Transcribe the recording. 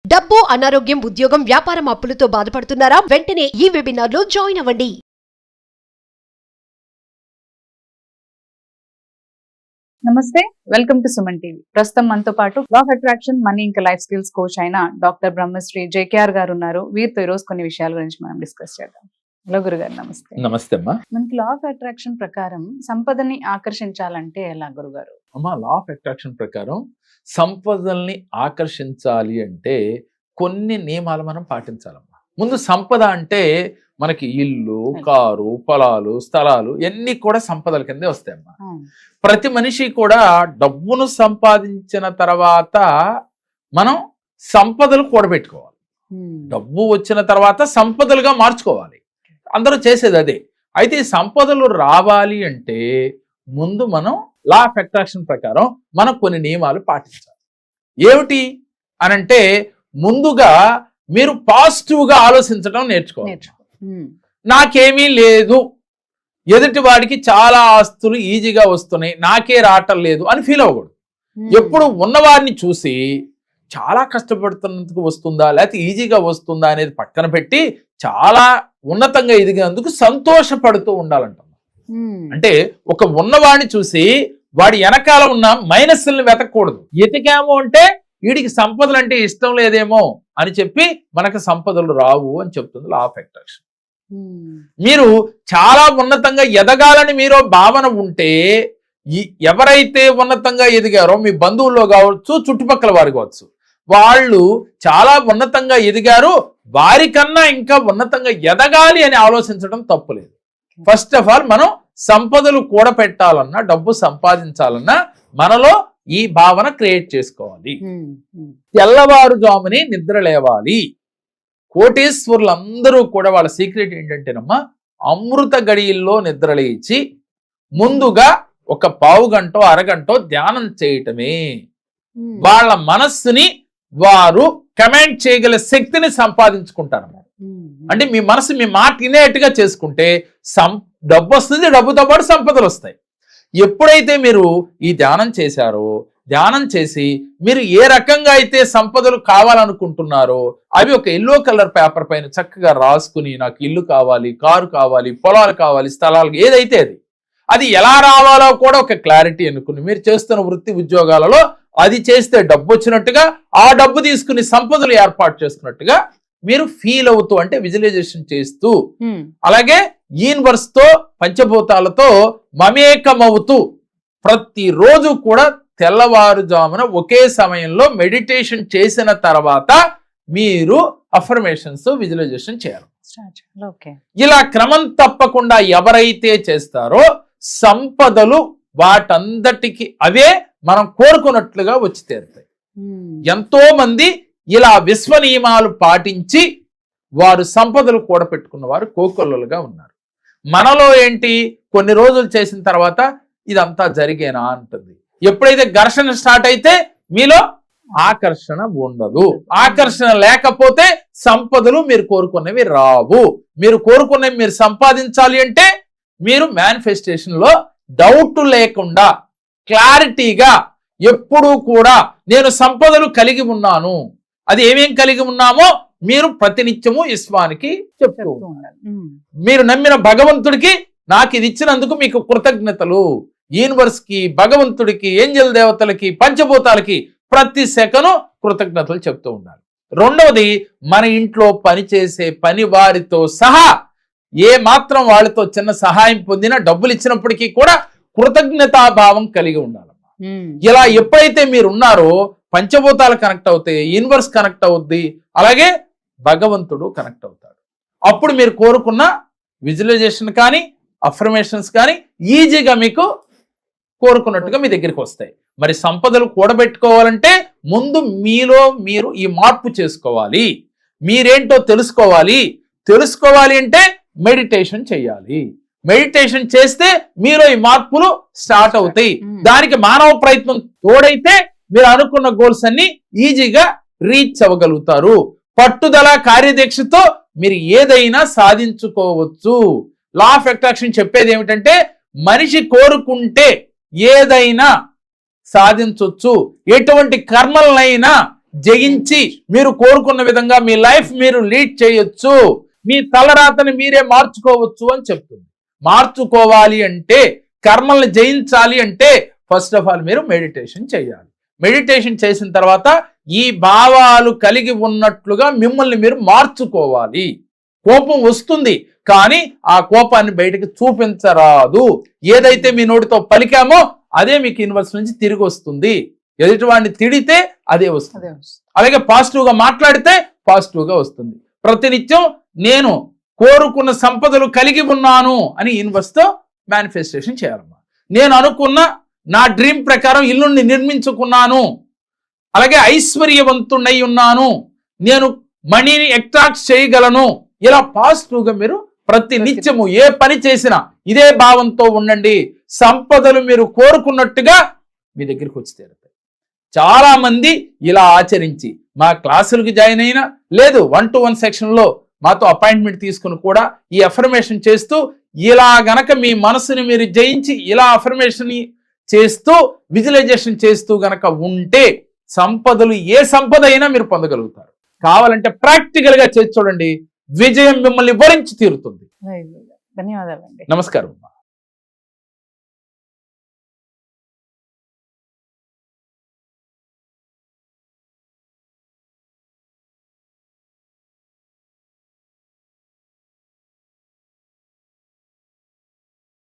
డబ్బు, అనారోగ్యం, ఉద్యోగం, వ్యాపారం అప్పులతో బాధపడుతున్నారా? వెంటనే ఈ వెబినార్ లో జాయిన్ అవ్వండి. నమస్తే, వెల్కమ్ టు సుమన్ టీవీ. ప్రస్తుతం మనతో పాటు లా ఆఫ్ అట్రాక్షన్, మనీ ఇంకా లైఫ్ స్కిల్స్ కోచ్ అయిన డాక్టర్ బ్రహ్మశ్రీ జేకేఆర్ గారు ఉన్నారు. వీరితో ఈరోజు కొన్ని విషయాల గురించి మనం డిస్కస్ చేద్దాం. హలో గురుగారు, నమస్తే. నమస్తే అమ్మా. మనకి లా ఆఫ్ అట్రాక్షన్ ప్రకారం సంపదని ఆకర్షించాలంటే ఎలా గురుగారు? అమ్మా, లా ఆఫ్ అట్రాక్షన్ ప్రకారం సంపదల్ని ఆకర్షించాలి అంటే కొన్ని నియమాలు మనం పాటించాలమ్మా. ముందు సంపద అంటే మనకి ఇల్లు, కారు, పొలాలు, స్థలాలు ఇవన్నీ కూడా సంపదల కిందే వస్తాయమ్మా. ప్రతి మనిషి కూడా డబ్బును సంపాదించిన తర్వాత మనం సంపదలు కూడబెట్టుకోవాలి. డబ్బు వచ్చిన తర్వాత సంపదలుగా మార్చుకోవాలి. అందరూ చేసేది అదే. అయితే ఈ సంపదలు రావాలి అంటే ముందు మనం లా ఆఫ్ అట్రాక్షన్ ప్రకారం మనం కొన్ని నియమాలు పాటించాలి. ఏమిటి అనంటే, ముందుగా మీరు పాజిటివ్గా ఆలోచించడం నేర్చుకోవాలి. నాకేమీ లేదు, ఎదుటి వాడికి చాలా ఆస్తులు ఈజీగా వస్తున్నాయి, నాకే రావటం లేదు అని ఫీల్ అవ్వకూడదు. ఎప్పుడు ఉన్నవారిని చూసి చాలా కష్టపడుతున్నందుకు వస్తుందా లేకపోతే ఈజీగా వస్తుందా అనేది పక్కన పెట్టి చాలా ఉన్నతంగా ఎదిగినందుకు సంతోషపడుతూ ఉండాలంట. అంటే ఒక ఉన్నవాడిని చూసి వాడి వెనకాల ఉన్న మైనస్ని వెతకూడదు. ఎతికాము అంటే వీడికి సంపదలు అంటే ఇష్టం లేదేమో అని చెప్పి మనకు సంపదలు రావు అని చెప్తుంది లా ఆఫ్ అట్రాక్షన్. మీరు చాలా ఉన్నతంగా ఎదగాలని మీరు భావన ఉంటే, ఎవరైతే ఉన్నతంగా ఎదిగారో మీ బంధువుల్లో కావచ్చు, చుట్టుపక్కల వారు కావచ్చు, వాళ్ళు చాలా ఉన్నతంగా ఎదిగారు, వారికన్నా ఇంకా ఉన్నతంగా ఎదగాలి అని ఆలోచించడం తప్పులేదు. ఫస్ట్ ఆఫ్ ఆల్ మనం సంపదలు కూడపెట్టాలన్నా, డబ్బు సంపాదించాలన్నా మనలో ఈ భావన క్రియేట్ చేసుకోవాలి. తెల్లవారుజాముని నిద్ర లేవాలి. కోటీశ్వరులందరూ కూడా వాళ్ళ సీక్రెట్ ఏంటంటేనమ్మా, అమృత గడియల్లో నిద్ర లేచి ముందుగా ఒక పావు గంటో అరగంటో ధ్యానం చేయటమే. వాళ్ళ మనస్సుని వారు కమాండ్ చేయగల శక్తిని సంపాదించుకుంటారన్నమాట. అంటే మీ మనసు మీ మాట వినేట్టుగా చేసుకుంటే డబ్బు వస్తుంది, డబ్బుతో పాటు సంపదలు వస్తాయి. ఎప్పుడైతే మీరు ఈ ధ్యానం చేశారో, ధ్యానం చేసి మీరు ఏ రకంగా అయితే సంపదలు కావాలనుకుంటున్నారో అవి ఒక ఎల్లో కలర్ పేపర్ పైన చక్కగా రాసుకుని, నాకు ఇల్లు కావాలి, కారు కావాలి, పొలాలు కావాలి, స్థలాలు, ఏదైతే అది ఎలా రావాలో కూడా ఒక క్లారిటీ అనుకుని మీరు చేస్తున్న వృత్తి ఉద్యోగాలలో అది చేస్తే డబ్బు వచ్చినట్టుగా, ఆ డబ్బు తీసుకుని సంపదలు ఏర్పాటు చేసుకున్నట్టుగా మీరు ఫీల్ అవుతూ, అంటే విజువలైజేషన్ చేస్తూ, అలాగే యూనివర్స్ తో పంచభూతాలతో మమేకమవుతూ ప్రతిరోజు కూడా తెల్లవారుజామున ఒకే సమయంలో మెడిటేషన్ చేసిన తర్వాత మీరు అఫర్మేషన్స్ విజువలైజేషన్ చేయాలి. ఇలా క్రమం తప్పకుండా ఎవరైతే చేస్తారో సంపదలు వాటందటికి అవే మనం కోరుకున్నట్లుగా వచ్చి తీరుతాయి. ఎంతో మంది ఇలా విశ్వ నియమాలు పాటించి వారు సంపదలు కూడపెట్టుకున్న వారు కోకొల్లలుగా ఉన్నారు. మనలో ఏంటి, కొన్ని రోజులు చేసిన తర్వాత ఇదంతా జరిగేనా అంటుంది. ఎప్పుడైతే ఘర్షణ స్టార్ట్ అయితే మీలో ఆకర్షణ ఉండదు. ఆకర్షణ లేకపోతే సంపదలు మీరు కోరుకున్నవి రావు. మీరు కోరుకున్నవి మీరు సంపాదించాలి అంటే మీరు మేనిఫెస్టేషన్ లో డౌట్ లేకుండా క్లారిటీగా ఎప్పుడూ కూడా నేను సంపదలు కలిగి ఉన్నాను, అది ఏమేం కలిగి ఉన్నామో మీరు ప్రతినిత్యము విశ్వానికి చెప్తూ ఉండాలి. మీరు నమ్మిన భగవంతుడికి నాకు ఇది ఇచ్చినందుకు మీకు కృతజ్ఞతలు. యూనివర్స్ కి, భగవంతుడికి, ఏంజల్ దేవతలకి, పంచభూతాలకి ప్రతి సెకను కృతజ్ఞతలు చెప్తూ ఉండాలి. రెండవది, మన ఇంట్లో పనిచేసే పని వారితో సహా ఏ మాత్రం వాళ్ళతో చిన్న సహాయం పొందినా, డబ్బులు ఇచ్చినప్పటికీ కూడా కృతజ్ఞతాభావం కలిగి ఉండాలమ్మా. ఇలా ఎప్పుడైతే మీరు ఉన్నారో పంచభూతాలు కనెక్ట్ అవుతాయి, యూనివర్స్ కనెక్ట్ అవుద్ది, అలాగే భగవంతుడు కనెక్ట్ అవుతాడు. అప్పుడు మీరు కోరుకున్న విజువలైజేషన్ కానీ అఫర్మేషన్స్ కానీ ఈజీగా మీకు కోరుకున్నట్టుగా మీ దగ్గరికి వస్తాయి. మరి సంపదలు కూడబెట్టుకోవాలంటే ముందు మీలో మీరు ఈ మార్పు చేసుకోవాలి. మీరేంటో తెలుసుకోవాలి. తెలుసుకోవాలి అంటే మెడిటేషన్ చేయాలి. మెడిటేషన్ చేస్తే మీలో ఈ మార్పులు స్టార్ట్ అవుతాయి. దానికి మానవ ప్రయత్నం తోడైతే మీరు అనుకున్న గోల్స్ అన్ని ఈజీగా రీచ్ అవ్వగలుగుతారు. పట్టుదల, కార్యదీక్షతో మీరు ఏదైనా సాధించుకోవచ్చు. లా ఆఫ్ అట్రాక్షన్ చెప్పేది ఏమిటంటే, మనిషి కోరుకుంటే ఏదైనా సాధించవచ్చు. ఎటువంటి కర్మలనైనా జయించి మీరు కోరుకున్న విధంగా మీ లైఫ్ మీరు లీడ్ చేయొచ్చు, మీ తలరాతని మీరే మార్చుకోవచ్చు అని చెప్తుంది. మార్చుకోవాలి అంటే, కర్మల్ని జయించాలి అంటే ఫస్ట్ ఆఫ్ ఆల్ మీరు మెడిటేషన్ చేయాలి. మెడిటేషన్ చేసిన తర్వాత ఈ భావాలు కలిగి ఉన్నట్లుగా మిమ్మల్ని మీరు మార్చుకోవాలి. కోపం వస్తుంది కానీ ఆ కోపాన్ని బయటకు చూపించరాదు. ఏదైతే మీ నోటితో పలికామో అదే మీకు యూనివర్స్ నుంచి తిరిగి వస్తుంది. ఎదుటివాడిని తిడితే అదే వస్తుంది. అలాగే పాజిటివ్గా మాట్లాడితే పాజిటివ్గా వస్తుంది. ప్రతినిత్యం నేను కోరుకున్న సంపదలు కలిగి ఉన్నాను అని యూనివర్స్తో మేనిఫెస్టేషన్ చేయాలమ్మా. నేను అనుకున్న నా డ్రీమ్ ప్రకారం ఇల్లుని నిర్మించుకున్నాను, అలాగే ఐశ్వర్యవంతుడై ఉన్నాను, నేను మనీని అట్రాక్ట్ చేయగలను. ఇలా పాజిటివ్గా మీరు ప్రతి నిత్యము ఏ పని చేసినా ఇదే భావంతో ఉండండి. సంపదలు మీరు కోరుకున్నట్టుగా మీ దగ్గరికి వచ్చి తీరుతాయి. చాలా మంది ఇలా ఆచరించి మా క్లాసులకు జాయిన్ అయినా లేదు 1-to-1 సెక్షన్లో మాతో అపాయింట్మెంట్ తీసుకుని కూడా ఈ అఫర్మేషన్ చేస్తూ ఇలా గనక మీ మనసుని మీరు జయించి ఇలా అఫర్మేషన్ చేస్తూ విజువలైజేషన్ చేస్తూ గనక ఉంటే సంపదలు ఏ సంపద అయినా మీరు పొందగలుగుతారు. కావాలంటే ప్రాక్టికల్ గా చేసి చూడండి, విజయం మిమ్మల్ని వరించి తీరుతుంది. ధన్యవాదాలండి. నమస్కారం.